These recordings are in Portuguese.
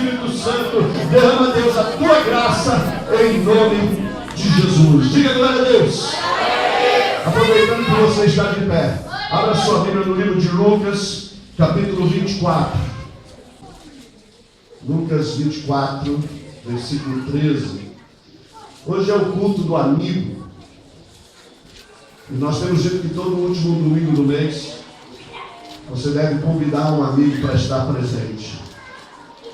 Espírito Santo. Derrama, Deus, a tua graça em nome de Jesus. Diga glória a Deus. Aproveitando que você está de pé, abra sua Bíblia no livro de Lucas, capítulo 24. Lucas 24, versículo 13. Hoje é o culto do amigo. E nós temos dito que todo último domingo do mês você deve convidar um amigo para estar presente.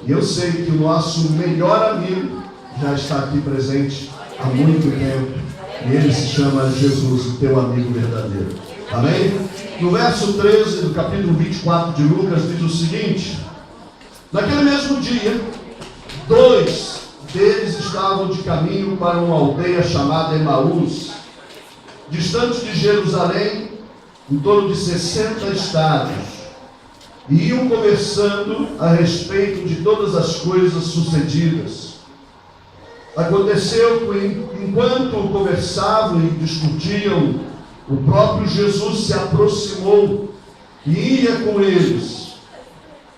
E eu sei que o nosso melhor amigo já está aqui presente há muito tempo. E ele se chama Jesus, o teu amigo verdadeiro. Amém? No verso 13 do capítulo 24 de Lucas diz o seguinte: naquele mesmo dia, 2 deles estavam de caminho para uma aldeia chamada Emaús, distante de Jerusalém, em torno de 60 estádios, e iam conversando a respeito de todas as coisas sucedidas. Aconteceu que, enquanto conversavam e discutiam, o próprio Jesus se aproximou e ia com eles.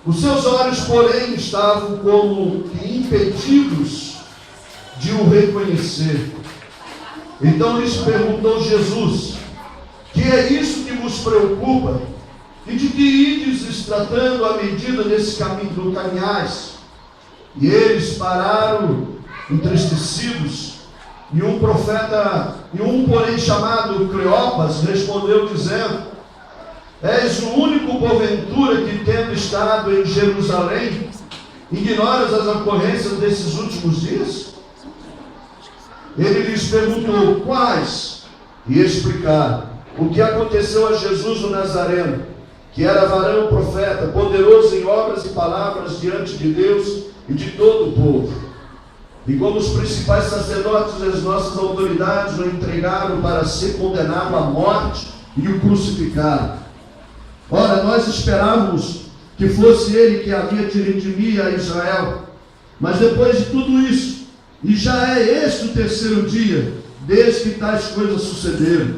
Os seus olhos, porém, estavam como que impedidos de o reconhecer. Então lhes perguntou Jesus: que é isso que vos preocupa? E de que ides tratando à medida desse caminho do caminhais? E eles pararam entristecidos, e um porém chamado Cleopas respondeu dizendo: és o único porventura que, tendo estado em Jerusalém, ignoras as ocorrências desses últimos dias? Ele lhes perguntou: quais? E explicaram o que aconteceu a Jesus o Nazareno, que era varão profeta, poderoso em obras e palavras diante de Deus e de todo o povo. E como os principais sacerdotes e as nossas autoridades o entregaram para ser condenado à morte e o crucificaram. Ora, nós esperávamos que fosse ele que havia de redimir a Israel. Mas depois de tudo isso, e já é este o terceiro dia, desde que tais coisas sucederam.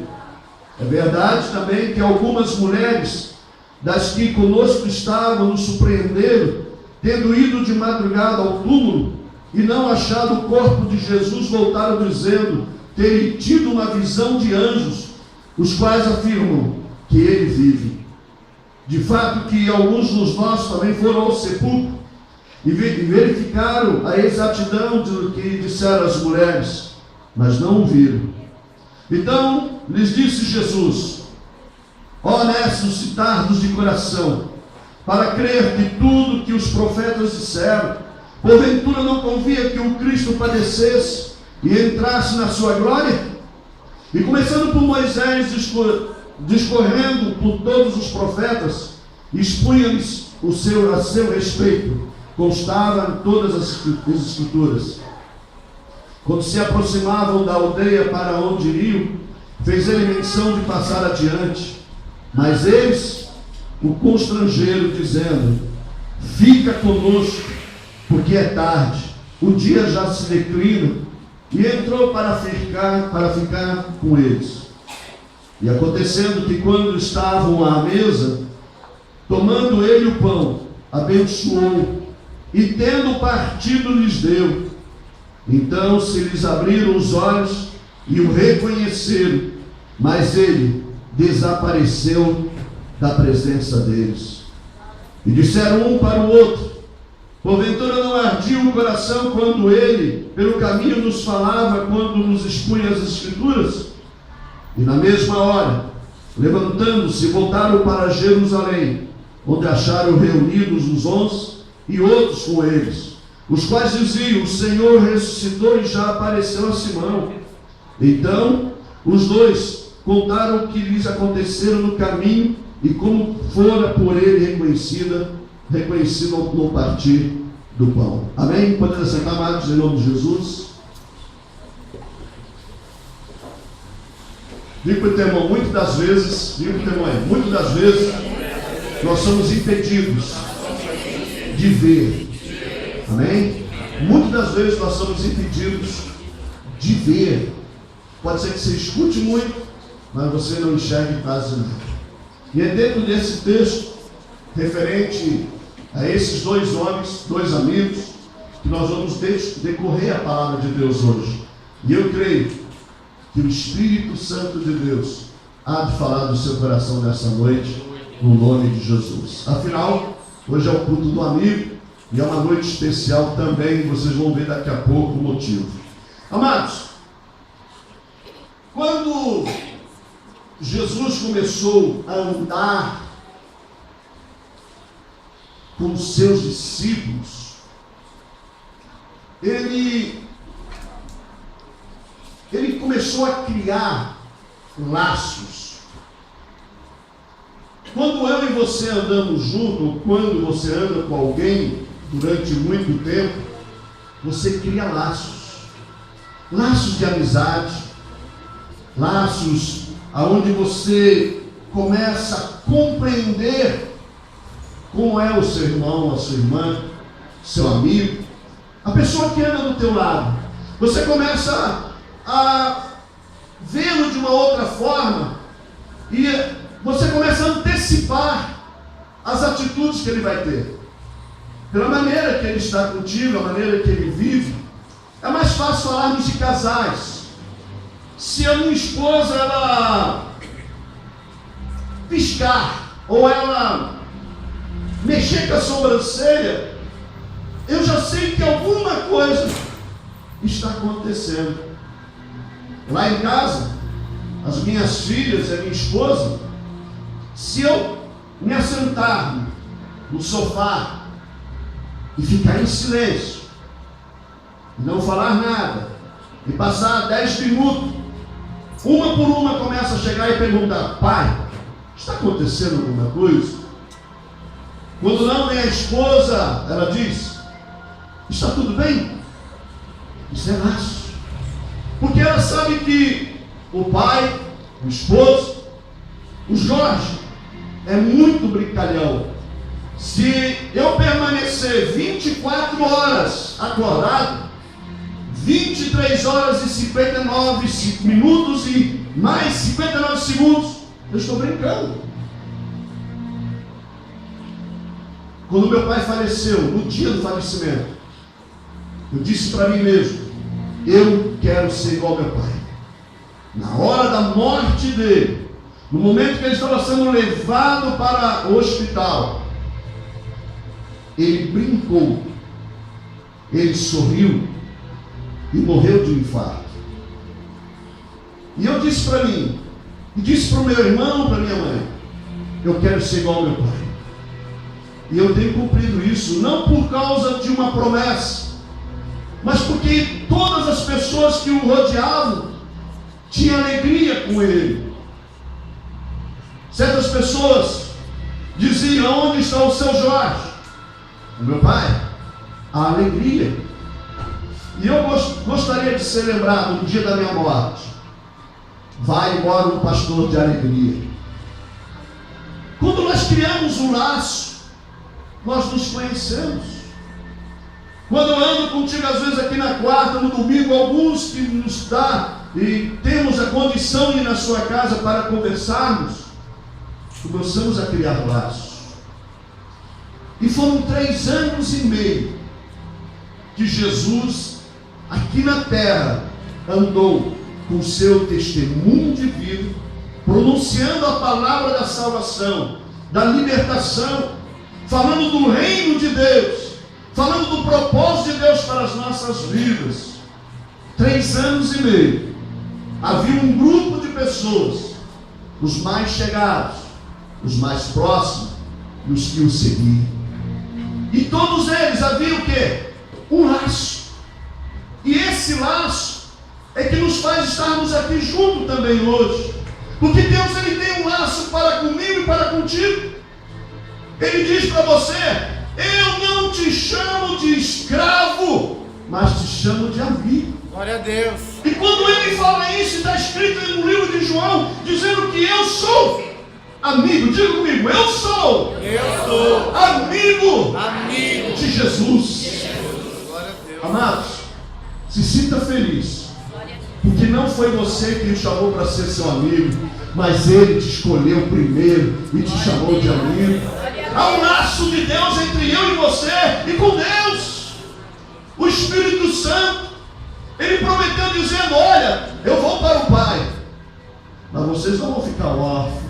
É verdade também que algumas mulheres, das que conosco estavam, nos surpreenderam, tendo ido de madrugada ao túmulo, e não achado o corpo de Jesus, voltaram dizendo terem tido uma visão de anjos, os quais afirmam que ele vive. De fato que alguns dos nossos também foram ao sepulcro e verificaram a exatidão do que disseram as mulheres, mas não o viram. Então lhes disse Jesus: honestos e tardos de coração, para crer que tudo que os profetas disseram, porventura não convia que o Cristo padecesse e entrasse na sua glória? E começando por Moisés, discorrendo por todos os profetas, expunha-lhes a seu respeito, constava em todas as escrituras. Quando se aproximavam da aldeia para onde iriam, fez ele menção de passar adiante, mas eles o constrangeram, dizendo: fica conosco, porque é tarde, o dia já se declina. E entrou para ficar com eles. E acontecendo que, quando estavam à mesa, tomando ele o pão, abençoou, e tendo partido lhes deu. Então se lhes abriram os olhos e o reconheceram, mas ele desapareceu da presença deles. E disseram um para o outro: porventura não ardia o coração quando ele pelo caminho nos falava, quando nos expunha as escrituras? E na mesma hora, levantando-se, voltaram para Jerusalém, onde acharam reunidos os 11 e outros com eles, os quais diziam: o Senhor ressuscitou e já apareceu a Simão. Então os dois contaram o que lhes aconteceram no caminho e como fora por ele reconhecido no partir do pão. Amém? Podemos sentar, amados, em nome de Jesus. Digo para o teu irmão, muitas das vezes nós somos impedidos de ver. Amém? Muitas das vezes nós somos impedidos de ver. Pode ser que você escute muito, mas você não enxergue quase nada. E é dentro desse texto, referente a esses dois homens, dois amigos, que nós vamos decorrer a palavra de Deus hoje. E eu creio que o Espírito Santo de Deus há de falar do seu coração nessa noite, no nome de Jesus. Afinal, hoje é o culto do amigo e é uma noite especial também, vocês vão ver daqui a pouco o motivo. Amados, quando Jesus começou a andar com os seus discípulos, ele começou a criar laços. Quando eu e você andamos juntos, ou quando você anda com alguém durante muito tempo, você cria laços. Laços de amizade, laços aonde você começa a compreender como é o seu irmão, a sua irmã, seu amigo, a pessoa que anda do teu lado. Você começa a vê-lo de uma outra forma e você começa a antecipar as atitudes que ele vai ter. Pela maneira que ele está contigo, a maneira que ele vive, é mais fácil falarmos de casais. Se a minha esposa, ela piscar, ou ela mexer com a sobrancelha, eu já sei que alguma coisa está acontecendo. Lá em casa, as minhas filhas e a minha esposa, se eu me assentar no sofá e ficar em silêncio, não falar nada, e passar 10 minutos, uma por uma começa a chegar e perguntar: pai, está acontecendo alguma coisa? Quando não vem a esposa, ela diz: está tudo bem? Isso é laço. Porque ela sabe que o pai, o esposo, o Jorge, é muito brincalhão. Se eu permanecer 24 horas acordado, 23 horas e 59 minutos e mais 59 segundos, eu estou brincando. Quando meu pai faleceu, no dia do falecimento, eu disse para mim mesmo: eu quero ser igual ao meu pai. Na hora da morte dele, no momento que ele estava sendo levado para o hospital, ele brincou, ele sorriu e morreu de um infarto. E eu disse para mim, e disse para o meu irmão, para minha mãe: eu quero ser igual ao meu pai. E eu tenho cumprido isso, não por causa de uma promessa, mas porque todas as pessoas que o rodeavam tinham alegria com ele. Certas pessoas diziam: onde está o seu Jorge? O meu pai, a alegria. E eu gostaria de ser lembrado no dia da minha morte: vai embora um pastor de alegria. Quando nós criamos um laço, nós nos conhecemos. Quando eu ando contigo, às vezes aqui na quarta, no domingo, alguns que nos dá e temos a condição de ir na sua casa para conversarmos, começamos a criar laços. E foram 3 anos e meio que Jesus, aqui na terra, andou com o seu testemunho de vida, pronunciando a palavra da salvação, da libertação, falando do reino de Deus, falando do propósito de Deus para as nossas vidas. 3 anos e meio. Havia um grupo de pessoas, os mais chegados, os mais próximos, e os que o seguiam. E todos eles haviam o quê? Um laço. E esse laço é que nos faz estarmos aqui juntos também hoje. Porque Deus, Ele tem um laço para comigo e para contigo. Ele diz para você: eu não te chamo de escravo, mas te chamo de amigo. Glória a Deus. E quando ele fala isso, está escrito no livro de João, dizendo que eu sou amigo. Diga comigo: eu sou amigo de Jesus. Glória a Deus. Amados, se sinta feliz, porque não foi você que o chamou para ser seu amigo, mas ele te escolheu primeiro e te chamou de amigo. Há um laço de Deus entre eu e você e com Deus. O Espírito Santo, ele prometeu dizendo: olha, eu vou para o Pai, mas vocês não vão ficar órfãos,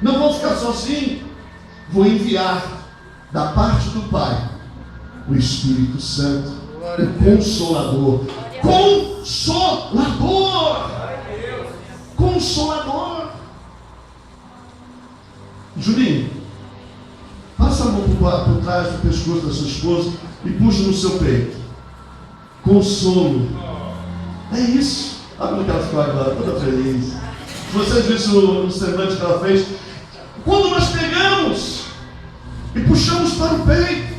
não vão ficar sozinhos. Vou enviar da parte do Pai o Espírito Santo, o Consolador. Consolador! Consolador! Julinho, passa a mão por trás do pescoço da sua esposa e puxa no seu peito. Consolo. É isso. Olha como ela ficou agora, toda feliz. Vocês viram o semblante que ela fez? Quando nós pegamos e puxamos para o peito,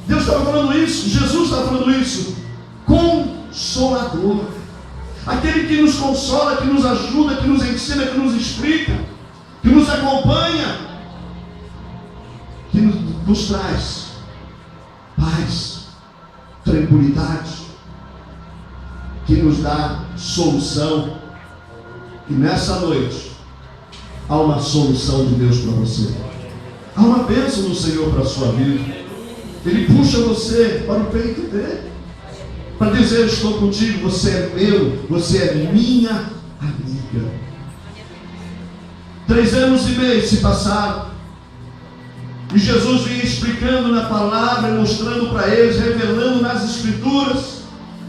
Deus estava falando isso, Jesus estava falando isso. Consolador. Aquele que nos consola, que nos ajuda, que nos ensina, que nos explica, que nos acompanha, que nos traz paz, tranquilidade, que nos dá solução. E nessa noite há uma solução de Deus para você. Há uma bênção do Senhor para a sua vida. Ele puxa você para o peito dele, para dizer: estou contigo, você é meu, você é minha amiga. 3 anos e meio se passaram, e Jesus vinha explicando na palavra, mostrando para eles, revelando nas Escrituras,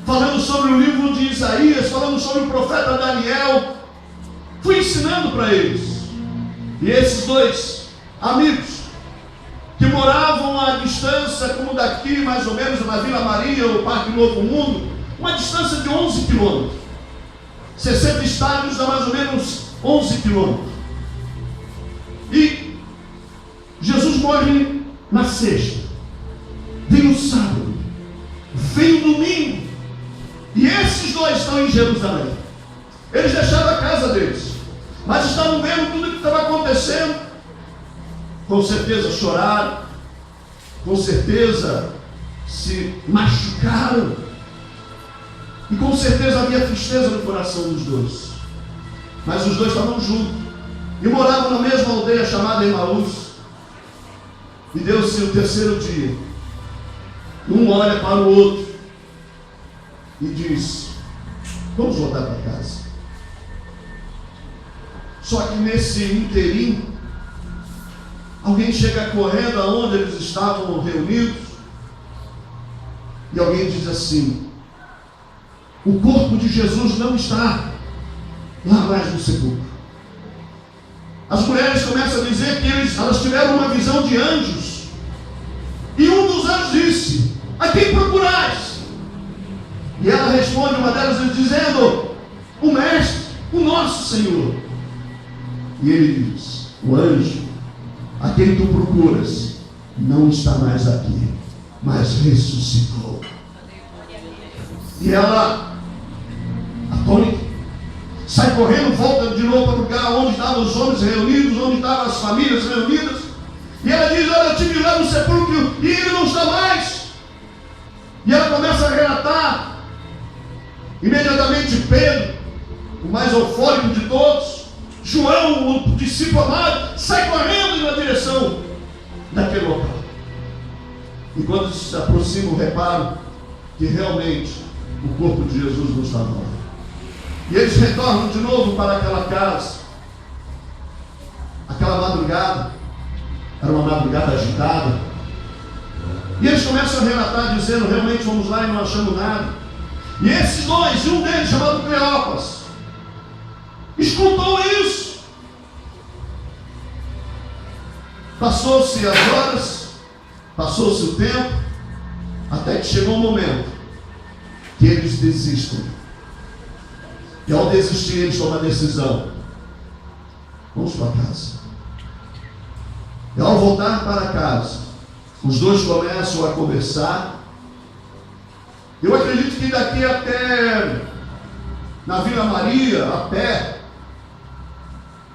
falando sobre o livro de Isaías, falando sobre o profeta Daniel. Fui ensinando para eles. E esses 2 amigos, que moravam à distância, como daqui, mais ou menos, na Vila Maria, ou Parque Novo Mundo, uma distância de 11 quilômetros. 60 estádios dá mais ou menos 11 quilômetros. E Jesus morre na sexta, vem no sábado, vem no domingo, e esses 2 estão em Jerusalém. Eles deixaram a casa deles, mas estavam vendo tudo o que estava acontecendo. Com certeza choraram, com certeza se machucaram, e com certeza havia tristeza no coração dos 2. Mas os 2 estavam juntos e moravam na mesma aldeia chamada Emaús. E deu-se o 3º dia. Um olha para o outro e diz: vamos voltar para casa. Só que nesse inteirinho, alguém chega correndo aonde eles estavam reunidos, e alguém diz assim: o corpo de Jesus não está lá mais no sepulcro. As mulheres começam a dizer que elas tiveram uma visão de anjos, e um dos anjos disse: a quem procurais? E ela responde, uma delas, dizendo: o Mestre, o nosso Senhor. E ele diz: o anjo a quem tu procuras não está mais aqui, mas ressuscitou. E ela, atônita, sai correndo, volta de novo para o lugar onde estavam os homens reunidos, onde estavam as famílias reunidas, e ela diz: olha, eu tive lá no sepulcro e ele não está mais. E ela começa a relatar. Imediatamente Pedro, o mais eufórico de todos, João, o discípulo amado, sai correndo na direção daquele local. E quando se aproximam, reparam que realmente o corpo de Jesus não estava lá. E eles retornam de novo para aquela casa. Aquela madrugada era uma madrugada agitada. E eles começam a relatar, dizendo: realmente fomos lá e não achamos nada. E esses 2, e um deles chamado Cleopas, escutou isso. Passou-se as horas, passou-se o tempo, até que chegou um momento que eles desistem. E ao desistir, eles tomam a decisão: vamos para casa. E ao voltar para casa, os 2 começam a conversar. Eu acredito que daqui até na Vila Maria, a pé,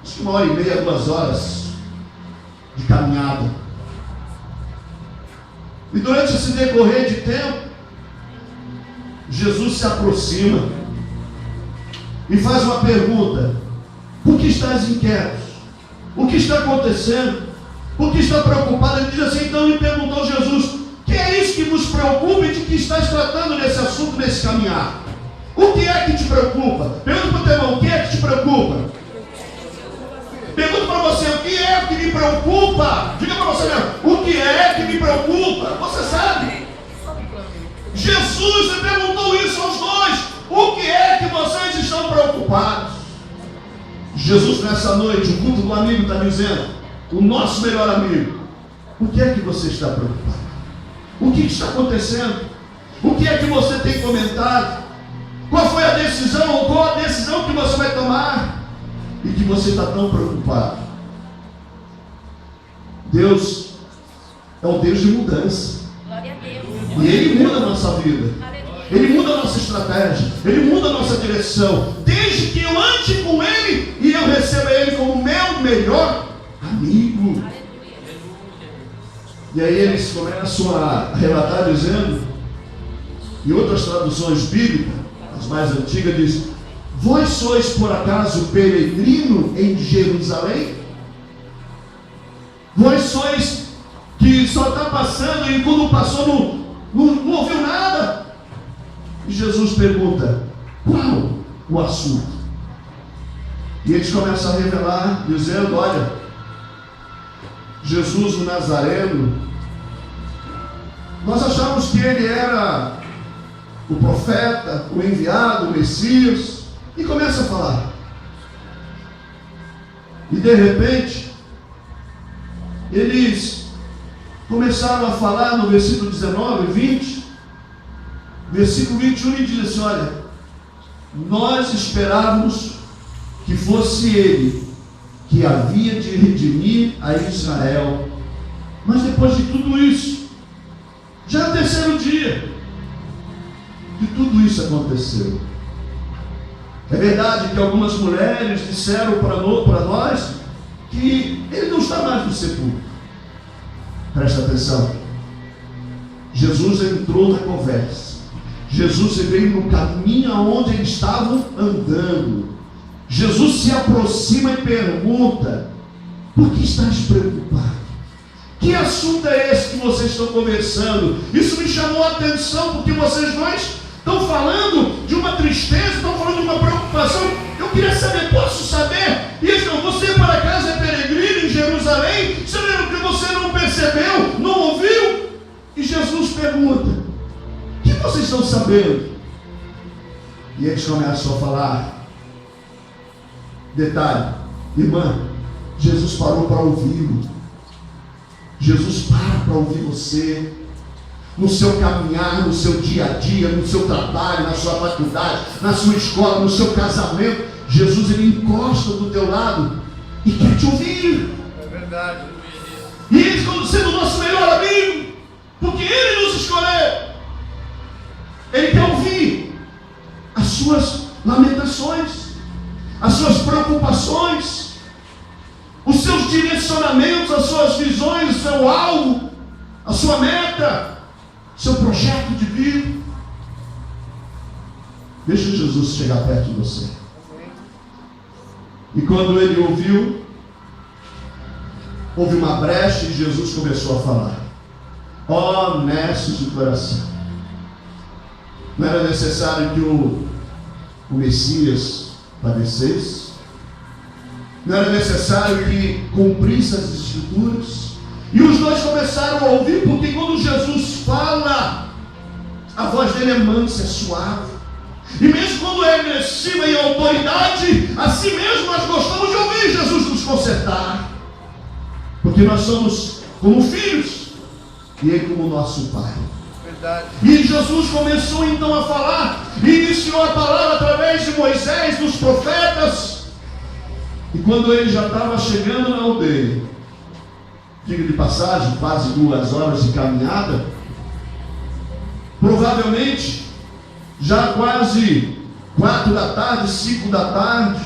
acho que 1h30, 2 horas de caminhada. E durante esse decorrer de tempo, Jesus se aproxima e faz uma pergunta: por que estás inquietos? O que está acontecendo? Por que está preocupado? Ele diz assim: então lhe perguntou Jesus: quem é isso que nos preocupa e de que estás tratando nesse assunto, nesse caminhar? O que é que te preocupa? Pergunta para o teu irmão, o que é que te preocupa? Pergunta para você, o que é que me preocupa? Diga para você mesmo, o que é que me preocupa? Você sabe? Jesus perguntou isso aos dois. O que é que vocês estão preocupados? Jesus nessa noite, o culto do amigo está dizendo, o nosso melhor amigo, o que é que você está preocupado? O que está acontecendo? O que é que você tem comentado? Qual foi a decisão ou qual a decisão que você vai tomar e que você está tão preocupado? Deus é um Deus de mudança. Glória a Deus. E Ele muda a nossa vida. Ele muda a nossa estratégia. Ele muda a nossa direção. Desde que eu ande com Ele e eu receba Ele como meu melhor amigo. E aí eles começam a relatar dizendo, em outras traduções bíblicas, as mais antigas, diz: vós sois por acaso peregrino em Jerusalém? Vós sois que só está passando e quando passou não ouviu nada? E Jesus pergunta: qual o assunto? E eles começam a revelar, dizendo: olha, Jesus o Nazareno, nós achamos que ele era o profeta, o enviado, o Messias, e começa a falar. E de repente, eles começaram a falar no versículo 19, 20, versículo 21, e diz assim: olha, nós esperávamos que fosse ele que havia de redimir a Israel, mas depois de tudo isso, já é o terceiro dia que tudo isso aconteceu. É verdade que algumas mulheres disseram para nós que ele não está mais no sepulcro. Presta atenção. Jesus entrou na conversa. Jesus veio no caminho aonde eles estavam andando. Jesus se aproxima e pergunta: por que estás preocupado? Que assunto é esse que vocês estão conversando? Isso me chamou a atenção, porque vocês dois estão falando de uma tristeza, estão falando de uma preocupação. Eu queria saber, posso saber? E eles não, você por acaso é peregrino em Jerusalém? Sabendo que você não percebeu, não ouviu? E Jesus pergunta: o que vocês estão sabendo? E eles começam a falar. Detalhe, irmã, Jesus parou para ouvi-lo. Jesus para ouvir você. No seu caminhar, no seu dia a dia, no seu trabalho, na sua faculdade, na sua escola, no seu casamento, Jesus ele encosta do teu lado e quer te ouvir. É verdade. E ele está sendo o nosso melhor amigo, porque ele nos escolheu. Ele quer ouvir as suas lamentações, as suas preocupações, os seus direcionamentos, as suas visões, o seu alvo, a sua meta, seu projeto de vida. Deixa Jesus chegar perto de você. E quando ele ouviu, houve uma brecha e Jesus começou a falar: ó honestos de coração, não era necessário que o Messias padecesse? Não era necessário que cumprisse as escrituras? E os dois começaram a ouvir, porque quando Jesus fala, a voz dele é mansa, é suave. E mesmo quando é agressiva e autoridade, assim mesmo nós gostamos de ouvir Jesus nos consertar. Porque nós somos como filhos, e ele como nosso Pai. Verdade. E Jesus começou então a falar, iniciou a palavra através de Moisés, dos profetas. E quando ele já estava chegando na aldeia, diga de passagem, quase 2 horas de caminhada, provavelmente já quase 4 da tarde, 5 da tarde,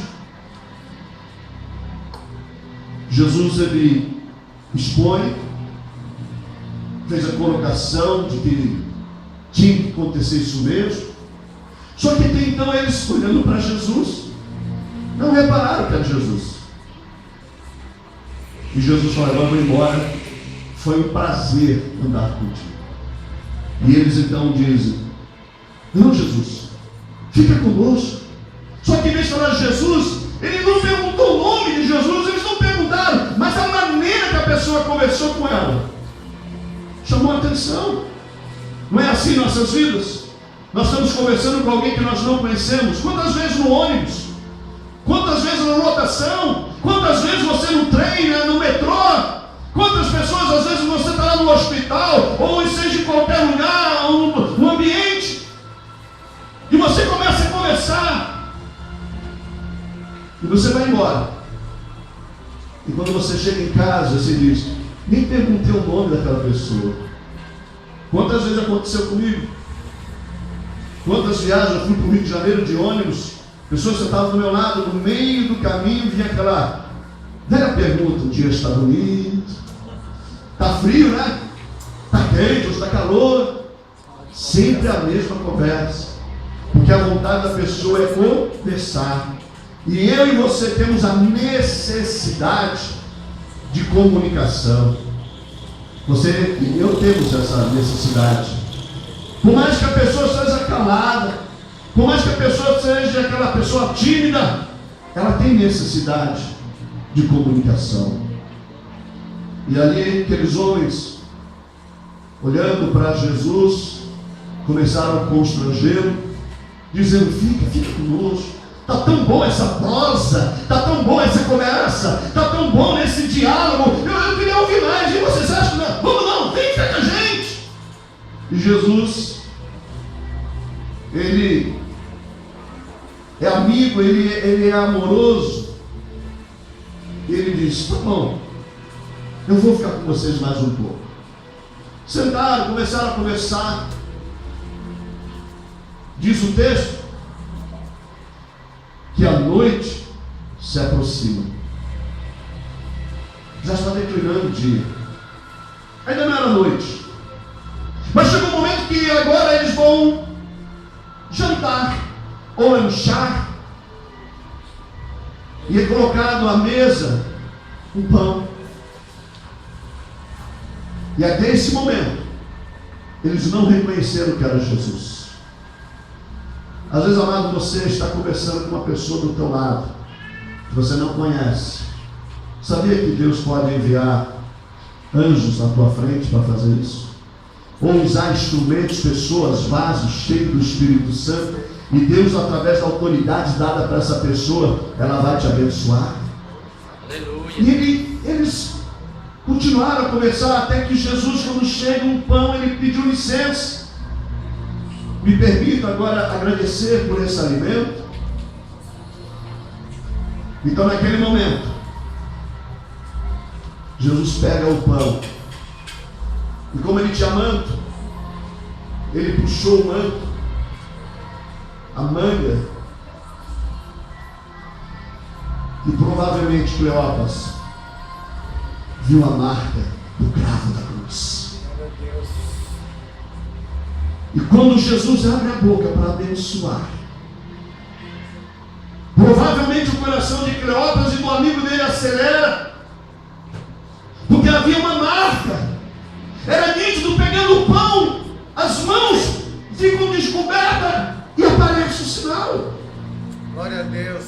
Jesus ele expõe, fez a colocação de que tinha que acontecer isso mesmo. Só que até então eles olhando para Jesus, não repararam que era Jesus. E Jesus falou: vamos embora, foi um prazer andar contigo. E eles então dizem: não, Jesus, fica conosco. Só que em vez de falar de Jesus, ele não perguntou o nome de Jesus, eles não perguntaram, mas a maneira que a pessoa conversou com ela chamou a atenção. Não é assim em nossas vidas? Nós estamos conversando com alguém que nós não conhecemos. Quantas vezes no ônibus? Quantas vezes na lotação? Quantas vezes você no trem, no metrô? Quantas pessoas, às vezes você está lá no hospital, ou seja em qualquer lugar, um ambiente, e você começa a conversar, e você vai embora. E quando você chega em casa, você diz: nem perguntei o nome daquela pessoa. Quantas vezes aconteceu comigo? Quantas viagens eu fui para o Rio de Janeiro de ônibus, pessoas sentavam do meu lado, no meio do caminho, vinha aquela velha pergunta: o dia está bonito, está frio, né? Está quente, está calor. Sempre a mesma conversa, porque a vontade da pessoa é conversar. E eu e você temos a necessidade de comunicação. Você e eu temos essa necessidade. Por mais que a pessoa seja calada, por mais que a pessoa seja aquela pessoa tímida, ela tem necessidade de comunicação. E ali aqueles homens, olhando para Jesus, começaram a constrangê-lo, dizendo: fica conosco. Está tão bom essa prosa, está tão bom essa conversa, está tão bom esse diálogo. Eu queria ouvir mais. E vocês acham que não? Vamos não, vem ficar com a gente. E Jesus, ele é amigo, ele é amoroso. Ele diz: tá bom, eu vou ficar com vocês mais um pouco. Sentaram, começaram a conversar. Diz o texto que a noite se aproxima. Já está declinando o dia. Ainda não era noite, mas chegou um momento que agora eles vão jantar ou lanchar. E é colocado à mesa um pão. E até esse momento eles não reconheceram que era Jesus. Às vezes, amado, você está conversando com uma pessoa do teu lado que você não conhece. Sabia que Deus pode enviar anjos na tua frente para fazer isso? Ou usar instrumentos, pessoas, vasos cheios do Espírito Santo, e Deus, através da autoridade dada para essa pessoa, ela vai te abençoar. Aleluia. E eles continuaram a conversar até que Jesus, quando chega um pão, ele pediu licença. Me permita agora agradecer por esse alimento. Então, naquele momento, Jesus pega o pão, e como ele tinha manto, ele puxou o manto, a manga, e provavelmente Cleópas viu a marca do cravo da cruz. E quando Jesus abre a boca para abençoar, provavelmente o coração de Cleópas e do amigo dele acelera, porque havia uma marca. Era nítido, pegando o pão, as mãos ficam descobertas e aparece o sinal. Glória a Deus.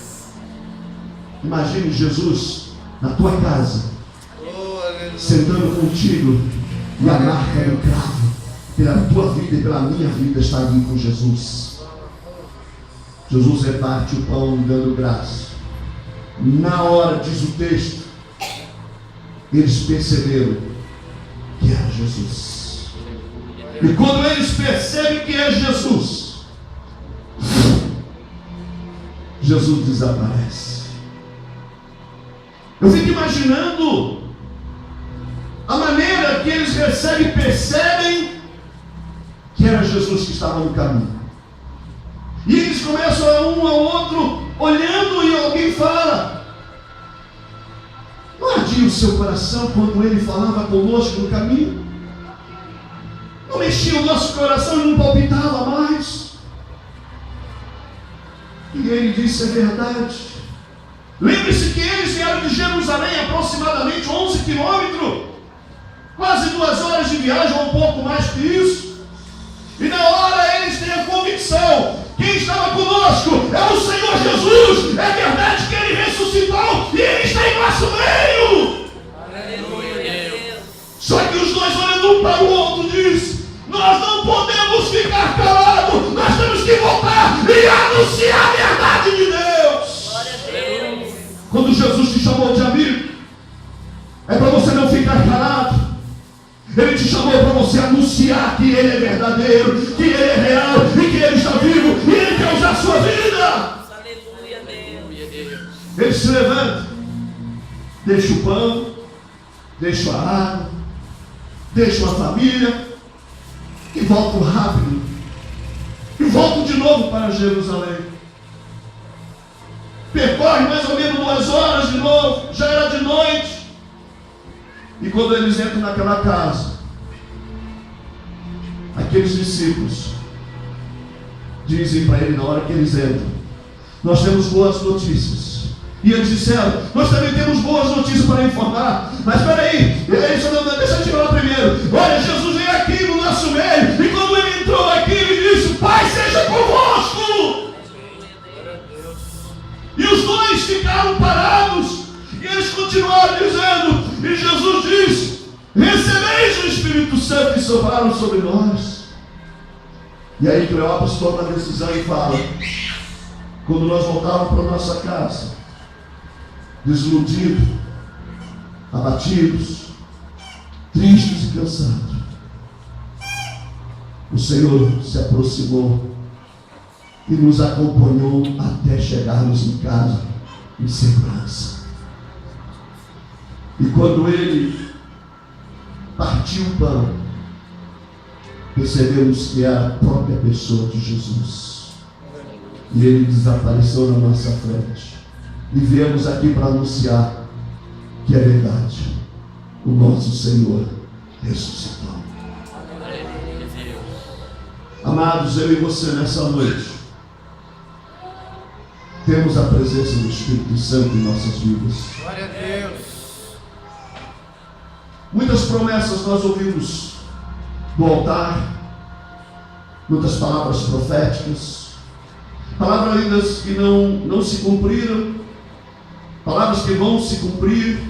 Imagine Jesus na tua casa, sentando contigo, e a marca do cravo pela tua vida e pela minha vida está ali com Jesus. Jesus reparte o pão dando graça. Na hora, diz o texto, eles perceberam que era Jesus. E quando eles percebem que é Jesus, Jesus desaparece. Eu fico imaginando a maneira que eles recebem e percebem que era Jesus que estava no caminho. E eles começam um ao outro olhando, e alguém fala: não ardia o seu coração quando ele falava conosco no caminho? Não mexia o nosso coração e não palpitava mais? E ele disse: é verdade. Lembre-se que eles vieram de Jerusalém, aproximadamente 11 quilômetros, quase 2 horas de viagem, ou um pouco mais que isso. E na hora eles têm a convicção: quem estava conosco é o Senhor Jesus. É verdade que Ele ressuscitou e Ele está em nosso meio. Aleluia. Só que os dois, olhando um para o outro, diz: nós não podemos ficar calados. Nós temos que voltar e anunciar a verdade de Deus. Glória a Deus. Quando Jesus te chamou de amigo, é para você não ficar calado. Ele te chamou para você anunciar que Ele é verdadeiro, que Ele é real e que Ele está vivo e Ele quer usar a sua vida. Aleluia, Deus. Ele se levanta, deixa o pão, deixa a água, deixa uma família e volta rápido. E volta de novo para Jerusalém. Percorre mais ou menos 2 horas de novo, já era de noite. E quando eles entram naquela casa, aqueles discípulos dizem para ele na hora que eles entram: nós temos boas notícias. E eles disseram: nós também temos boas notícias para informar. Mas espera aí, deixa eu te falar primeiro. Olha, Jesus veio aqui no nosso meio, e quando Ele entrou aqui, Ele disse: Pai seja convosco. E os dois ficaram parados, e eles continuaram dizendo, e Jesus disse: recebeis o Espírito Santo, e sopraram sobre nós. E aí Cleópatra toma a decisão e fala: quando nós voltávamos para a nossa casa, desiludidos, abatidos, tristes e cansados, o Senhor se aproximou e nos acompanhou até chegarmos em casa em segurança. E quando Ele partiu o pão, percebemos que era a própria pessoa de Jesus. E Ele desapareceu na nossa frente. E viemos aqui para anunciar que é verdade: o nosso Senhor ressuscitou. Amados, eu e você nessa noite temos a presença do Espírito Santo em nossas vidas. Glória a Deus. Muitas promessas nós ouvimos do altar, muitas palavras proféticas, palavras ainda que não se cumpriram, palavras que vão se cumprir.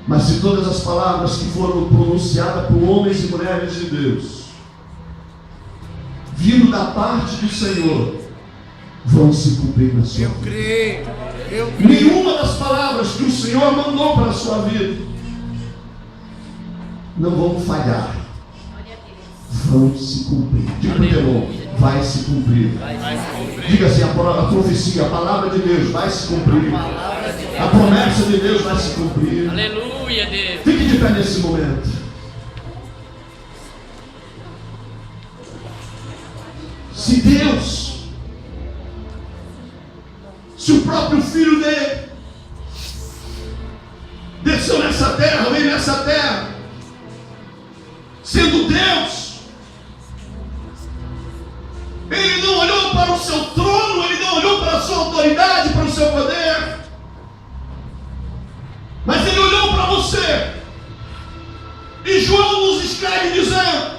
Mas de todas as palavras que foram pronunciadas por homens e mulheres de Deus, vindo da parte do Senhor, vão se cumprir na sua vida. Eu creio. Nenhuma das palavras que o Senhor mandou para a sua vida não vão falhar, vão se cumprir. Diga para o irmão: vai se cumprir. Diga assim: a profecia, a palavra de Deus vai se cumprir. A promessa de Deus vai se cumprir. Aleluia, Deus. Fique de pé nesse momento. Se Deus, se o próprio Filho dele desceu nessa terra, veio nessa terra, sendo Deus, Ele não olhou para o seu trono, Ele não olhou para a sua autoridade, para o seu poder, mas Ele olhou para você. E João nos escreve dizendo: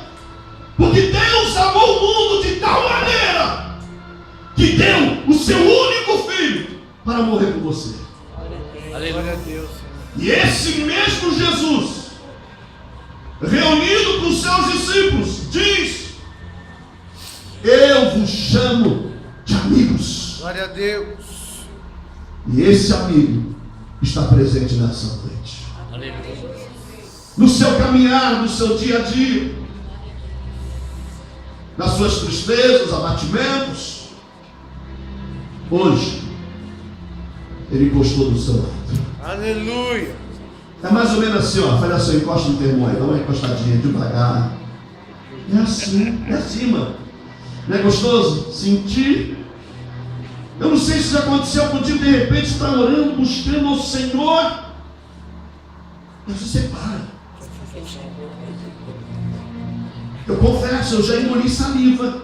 porque Deus amou o mundo de tal maneira que deu o seu único Filho para morrer por você. Glória a Deus. E esse mesmo Jesus, reunido com os seus discípulos, diz: eu vos chamo de amigos. Glória a Deus. E esse amigo está presente nessa noite. Aleluia. No seu caminhar, no seu dia a dia, nas suas tristezas, abatimentos, hoje Ele encostou do seu lado. Aleluia. É mais ou menos assim, ó. Faz assim, encosta no teu irmão aí, dá uma encostadinha devagar. É assim, mano. Não é gostoso? Sentir. Eu não sei se já aconteceu contigo, de repente você está orando, buscando ao Senhor, mas você para. Eu confesso, eu já engoli saliva.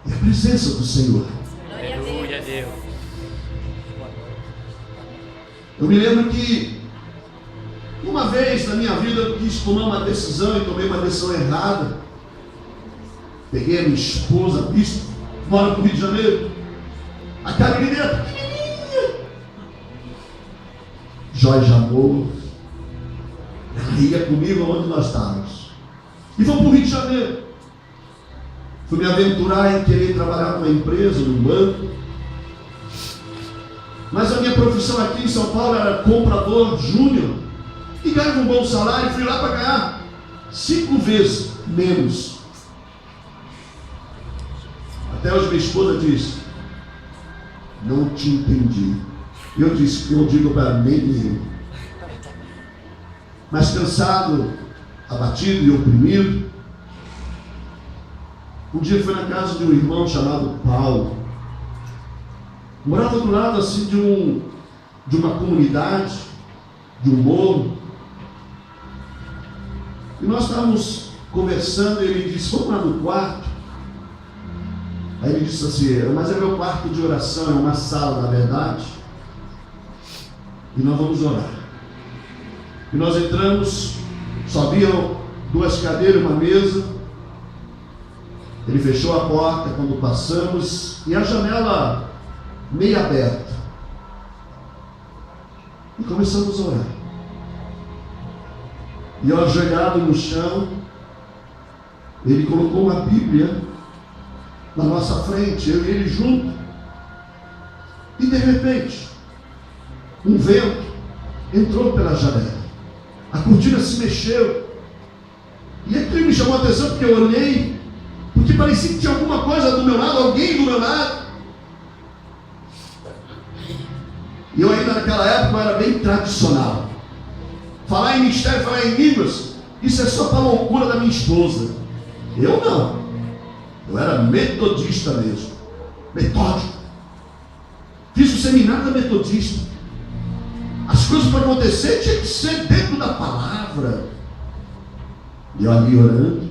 É a presença do Senhor. Aleluia, Deus. Eu me lembro que uma Uma vez na minha vida eu quis tomar uma decisão e tomei uma decisão errada. Peguei a minha esposa, bispo, mora no Rio de Janeiro. Aquela menina pequenininha. Joia de amor. Ela ia comigo onde nós estávamos. E vamos para o Rio de Janeiro. Fui me aventurar em querer trabalhar numa empresa, num banco. Mas a minha profissão aqui em São Paulo era comprador júnior. E ganhava um bom salário. Fui lá para ganhar 5 vezes menos. Até hoje minha esposa disse: não te entendi. Eu disse: eu digo para nem eu. Mas cansado, abatido e oprimido, um dia fui na casa de um irmão chamado Paulo. Morava do lado assim de uma comunidade, de um morro. E nós estávamos conversando e ele disse: vamos lá no quarto. Aí ele disse assim: mas é meu quarto de oração, é uma sala na verdade. E nós vamos orar. E nós entramos, só haviam 2 cadeiras e uma mesa. Ele fechou a porta quando passamos e a janela meio aberta. E começamos a orar. E eu ajoelhado no chão, ele colocou uma Bíblia na nossa frente, eu e ele junto. E de repente, um vento entrou pela janela. A cortina se mexeu. E aquilo me chamou a atenção porque eu olhei, porque parecia que tinha alguma coisa do meu lado, alguém do meu lado. E eu ainda naquela época eu era bem tradicional. Falar em mistério, falar em línguas, isso é só para a loucura da minha esposa. Eu não. Eu era metodista mesmo. Metódico. Fiz o seminário da metodista. As coisas para acontecer tinha que ser dentro da palavra. E eu ali orando,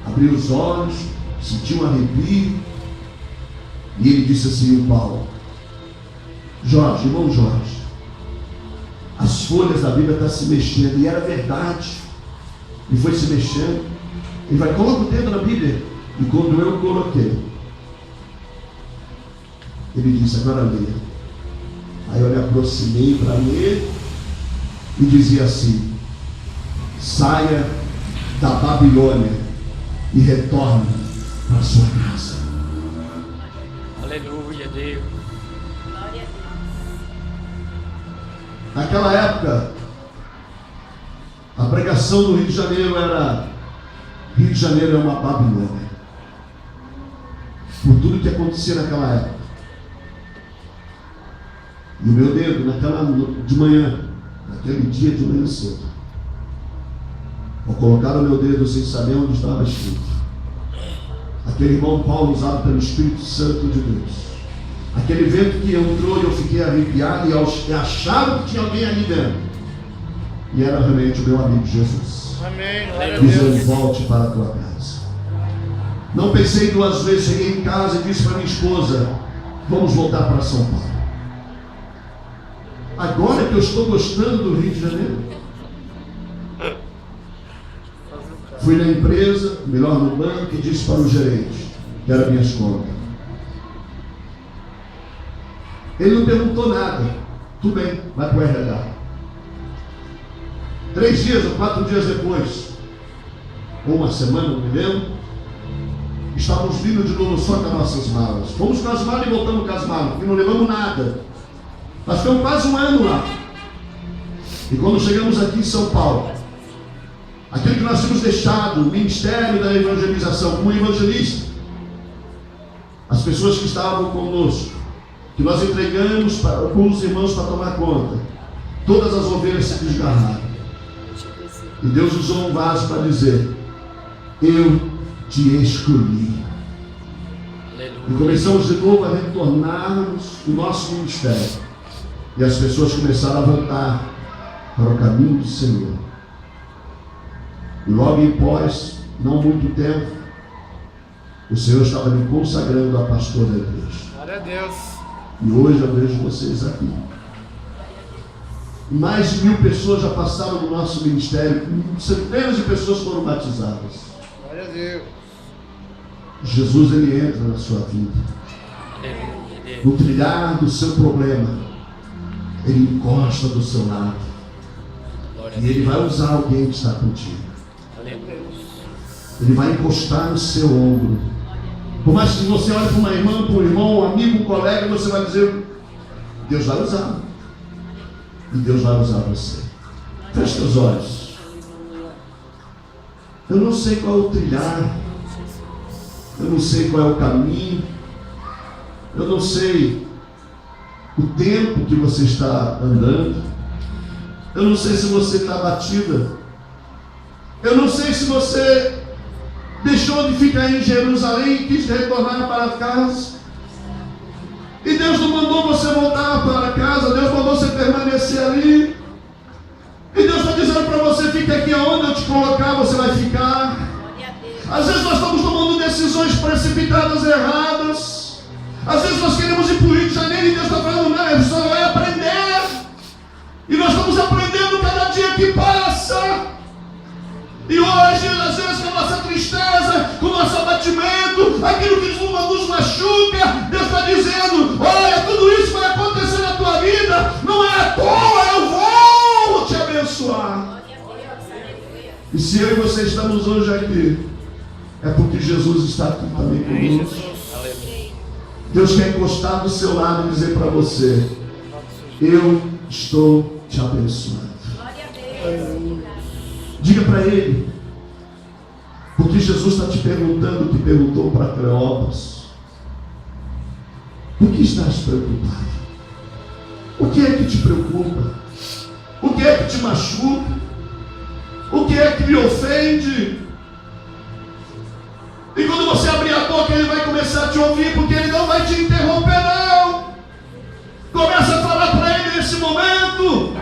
abri os olhos, senti um arrepio. E ele disse assim: o Paulo: Jorge, irmão Jorge, as folhas da Bíblia estão se mexendo. E era verdade. E foi se mexendo. Ele vai: coloca o dedo na Bíblia. E quando eu coloquei, ele disse: agora leia. Aí eu me aproximei para ler e dizia assim: saia da Babilônia e retorne para sua casa. Aleluia, Deus. Naquela época, a pregação do Rio de Janeiro era: Rio de Janeiro é uma Babilônia. Por tudo que acontecia naquela época. E o meu dedo, de manhã, naquele dia de manhã cedo, ao colocar o meu dedo sem saber onde estava escrito, aquele irmão Paulo, usado pelo Espírito Santo de Deus, aquele vento que entrou e eu fiquei arrepiado e achava que tinha alguém ali dentro, e era realmente o meu amigo Jesus. Amém. Dizendo: volte para a tua casa. Não pensei 2 vezes, cheguei em casa e disse para minha esposa: vamos voltar para São Paulo. Agora que eu estou gostando do Rio de Janeiro. Fui na empresa, melhor no banco, e disse para o gerente, que era minhas contas. Ele não perguntou nada. Tudo bem, vai para o RH. 3 dias ou 4 dias depois, ou uma semana, não me lembro, estávamos vindo de novo só com as nossas malas. Fomos com as malas e voltamos com as malas, e não levamos nada. Nós ficamos quase 1 ano lá. E quando chegamos aqui em São Paulo, aquilo que nós tínhamos deixado, o ministério da evangelização, como evangelista, as pessoas que estavam conosco, que nós entregamos com os irmãos para tomar conta, todas as ovelhas se desgarraram. E Deus usou um vaso para dizer: eu te escolhi. E começamos de novo a retornarmos o nosso ministério. E as pessoas começaram a voltar para o caminho do Senhor. E logo após, não muito tempo, o Senhor estava me consagrando a pastor da igreja. Glória a Deus. E hoje eu vejo vocês aqui. Mais de 1000 pessoas já passaram no nosso ministério. Centenas de pessoas foram batizadas. Glória a Deus. Jesus, ele entra na sua vida. Aleluia, Deus. No trilhar do seu problema, ele encosta do seu lado. Glória a E ele Deus. vai usar alguém que está contigo. Aleluia. Ele vai encostar no seu ombro. Por mais que você olhe para uma irmã, para um irmão, um amigo, um colega, você vai dizer: Deus vai usar. E Deus vai usar você. Feche seus olhos. Eu não sei qual é o trilhar. Eu não sei qual é o caminho. Eu não sei o tempo que você está andando. Eu não sei se você está abatida. Eu não sei se você deixou de ficar em Jerusalém e quis retornar para casa. E Deus não mandou você voltar para casa. Deus mandou você permanecer ali. E Deus está dizendo para você: fique aqui aonde eu te colocar, você vai ficar. Às vezes nós estamos tomando decisões precipitadas erradas. Às vezes nós queremos ir para o Rio de Janeiro e Deus está falando: não, você vai aprender. E nós estamos aprendendo cada dia que passa. E hoje, às vezes, com a nossa tristeza, com o nosso abatimento, aquilo que nos machuca, Deus está dizendo: olha, tudo isso vai acontecer na tua vida, não é à toa, eu vou te abençoar. E se eu e você estamos hoje aqui, é porque Jesus está aqui também conosco. Deus quer encostar do seu lado e dizer para você: eu estou te abençoando. Diga para ele, porque Jesus está te perguntando, te perguntou para Cleópas: por que estás preocupado? O que é que te preocupa? O que é que te machuca? O que é que me ofende? E quando você abrir a boca, ele vai começar a te ouvir, porque ele não vai te interromper, não. Começa a falar para ele nesse momento.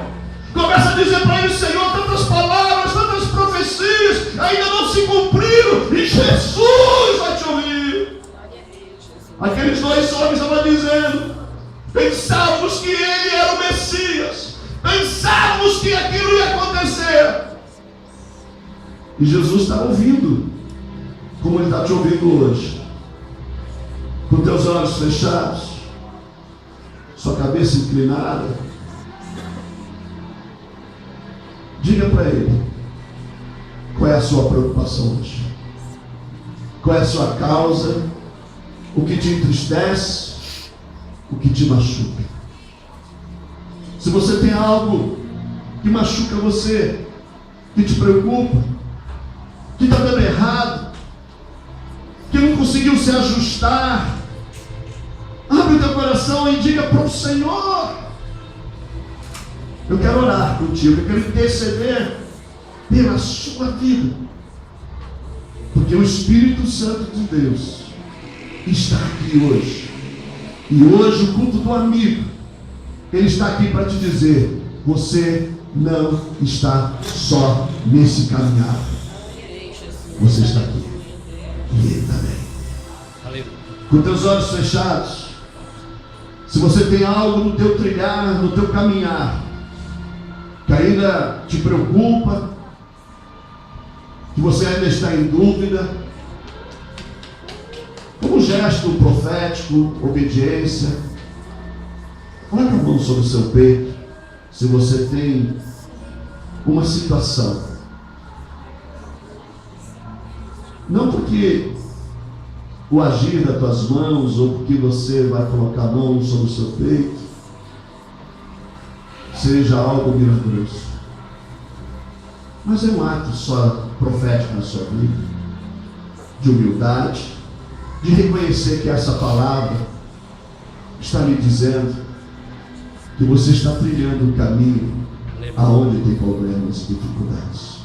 Começa a dizer para ele: Senhor, tantas palavras, tantas profecias ainda não se cumpriram, e Jesus vai te ouvir. Aqueles dois homens estavam dizendo: pensávamos que ele era o Messias, pensávamos que aquilo ia acontecer. E Jesus está ouvindo, como ele está te ouvindo hoje, com teus olhos fechados, sua cabeça inclinada. Diga para ele: qual é a sua preocupação hoje? Qual é a sua causa? O que te entristece? O que te machuca? Se você tem algo que machuca você, que te preocupa, que está dando errado, que não conseguiu se ajustar, abre o teu coração e diga para o Senhor: eu quero orar contigo, eu quero interceder pela sua vida, porque o Espírito Santo de Deus está aqui hoje. E hoje o culto do amigo, ele está aqui para te dizer: você não está só nesse caminhar. Você está aqui. E ele também. Aleluia. Com teus olhos fechados, se você tem algo no teu trilhar, no teu caminhar, que ainda te preocupa, que você ainda está em dúvida, como gesto profético, obediência, coloque a mão sobre o seu peito. Se você tem uma situação, não porque o agir das tuas mãos, ou porque você vai colocar a mão sobre o seu peito, seja algo miraculoso, mas é um ato só profético na sua vida, de humildade, de reconhecer que essa palavra está lhe dizendo que você está trilhando o caminho aonde tem problemas e dificuldades.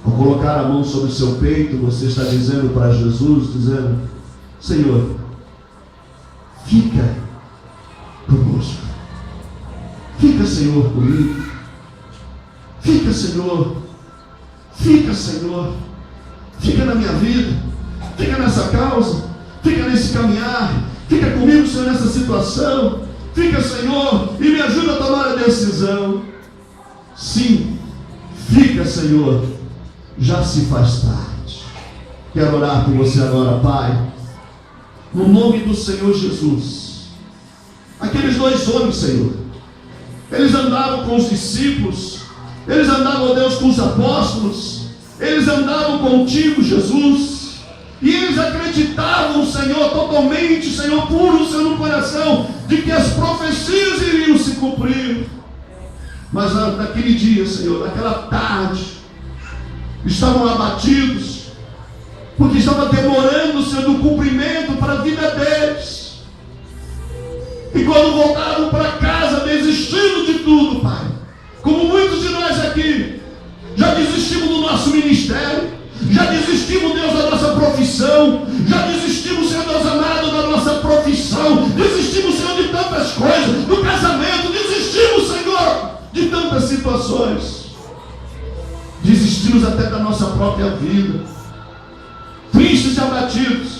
Ao colocar a mão sobre o seu peito, você está dizendo para Jesus, dizendo: Senhor, fica conosco. Fica, Senhor, comigo. Fica, Senhor. Fica, Senhor. Fica na minha vida. Fica nessa causa. Fica nesse caminhar. Fica comigo, Senhor, nessa situação. Fica, Senhor, e me ajuda a tomar a decisão. Sim, fica, Senhor, já se faz tarde. Quero orar por você agora, Pai, no nome do Senhor Jesus. Aqueles dois homens, Senhor, eles andavam com os discípulos, eles andavam, ó Deus, com os apóstolos, eles andavam contigo, Jesus, e eles acreditavam, Senhor, totalmente, Senhor, puro, Senhor, no coração, de que as profecias iriam se cumprir. Mas naquele dia, Senhor, naquela tarde, estavam abatidos, porque estava demorando, Senhor, do cumprimento para a vida deles. E quando voltaram para casa, desistindo de tudo, Pai, como muitos de nós aqui, já desistimos do nosso ministério, já desistimos, Deus, da nossa profissão, já desistimos, Senhor Deus amado, da nossa profissão, desistimos, Senhor, de tantas coisas, do casamento, desistimos, Senhor, de tantas situações, desistimos até da nossa própria vida, tristes e abatidos.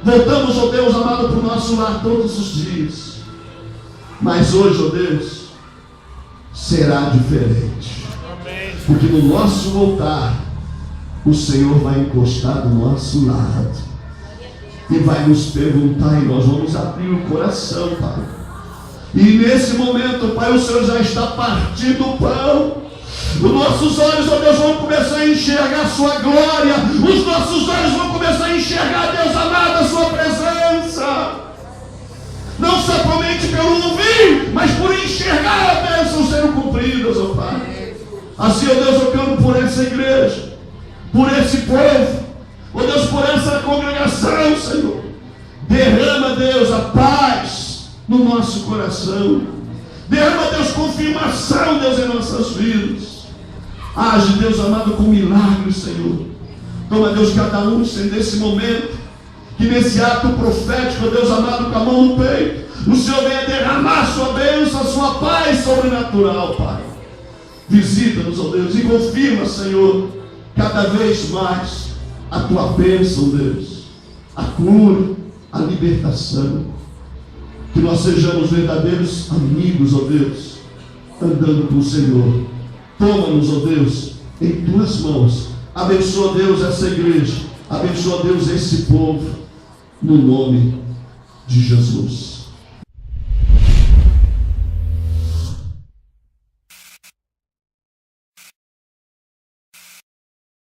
Voltamos, ó Deus amado, para o nosso lar todos os dias, mas hoje, ó Deus, será diferente, porque no nosso voltar, o Senhor vai encostar do nosso lado e vai nos perguntar, e nós vamos abrir o coração, Pai. E nesse momento, Pai, o Senhor já está partindo o pão. Os nossos olhos, ó Deus, vão começar a enxergar a sua glória. Os nossos olhos vão começar a enxergar, Deus amado, a sua presença. Não somente pelo ouvir, mas por enxergar a bênção sendo cumpridas, ó Pai. Assim, ó Deus, eu clamo por essa igreja, por esse povo, ó Deus, por essa congregação, Senhor. Derrama, Deus, a paz no nosso coração. Derrama, Deus, confirmação, Deus, em nossas vidas. Age, Deus amado, com milagres, Senhor. Toma, Deus, cada um, Senhor, nesse momento, que nesse ato profético, Deus amado, com a mão no peito, o Senhor venha derramar a sua bênção, a sua paz sobrenatural, Pai. Visita-nos, ó Deus, e confirma, Senhor, cada vez mais a tua bênção, Deus, a cura, a libertação. Que nós sejamos verdadeiros amigos, ó Deus, andando com o Senhor. Toma-nos, ó Deus, em tuas mãos. Abençoa, Deus, essa igreja. Abençoa, Deus, esse povo, no nome de Jesus.